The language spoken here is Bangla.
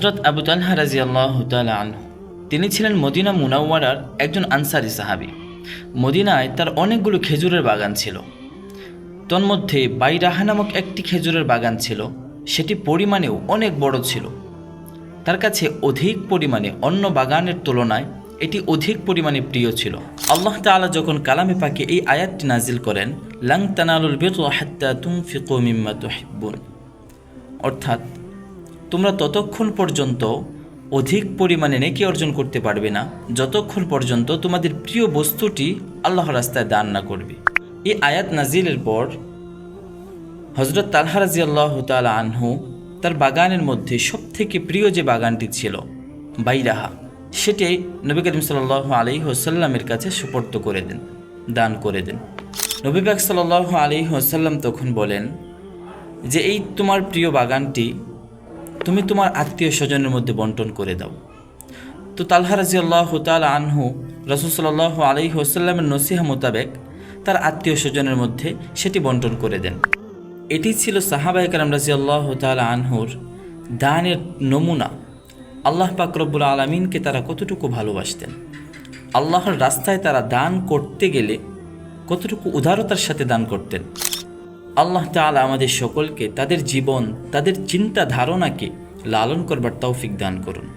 হযরত আবু তালহা রাদিয়াল্লাহু তাআলা আনহু তিনি ছিলেন মদিনা মুনাওয়ারার একজন আনসারী সাহাবী। মদিনায় তার অনেকগুলো খেজুরের বাগান ছিল। তন্মধ্যে বাইরাহা নামক একটি খেজুরের বাগান ছিল, সেটি পরিমাণেও অনেক বড় ছিল। তার কাছে অধিক পরিমাণে অন্য বাগানের তুলনায় এটি অধিক পরিমাণে প্রিয় ছিল। আল্লাহ তাআলা যখন কালামে পাকে এই আয়াতটি নাজিল করেন, লান তানালুল বিররা হাত্তা তুনফিকু মিম্মা তুহিব্বুন, অর্থাৎ তোমরা ততক্ষণ পর্যন্ত অধিক পরিমাণে নেকি অর্জন করতে পারবে না যতক্ষণ পর্যন্ত তোমাদের প্রিয় বস্তুটি আল্লাহর রাস্তায় দান না করবে। এই আয়াত নাজিলের পর হযরত তালহা রাদিয়াল্লাহু তাআলা আনহু তার বাগানের মধ্যে সবথেকে প্রিয় যে বাগানটি ছিল বাইরাহা, সেটি নবী করিম সাল্লাল্লাহু আলাইহি ওয়াসাল্লামের কাছে সুপর্দ করে দেন, দান করে দেন। নবী পাক সাল্লাল্লাহু আলাইহি ওয়াসাল্লাম তখন বলেন যে এই তোমার প্রিয় বাগানটি তুমি তোমার আত্মীয় স্বজনের মধ্যে বন্টন করে দাও। তো তালহা রাদিয়াল্লাহু তাআলা আনহু রাসূল সাল্লাল্লাহু আলাইহি ওয়াসাল্লামের নসিহা মোতাবেক তার আত্মীয় স্বজনের মধ্যে সেটি বন্টন করে দেন। এটি ছিল সাহাবায়ে কেরাম রাদিয়াল্লাহু তাআলা আনহুর দানের নমুনা। আল্লাহ পাক রব্বুল আলামিনকে তারা কতটুকু ভালোবাসতেন, আল্লাহর রাস্তায় তারা দান করতে গেলে কতটুকু উদারতার সাথে দান করতেন। আল্লাহ তাআলা আমাদের সকলকে তাদের জীবন, তাদের চিন্তা ধারণাকে লালন করবার তৌফিক দান করুন।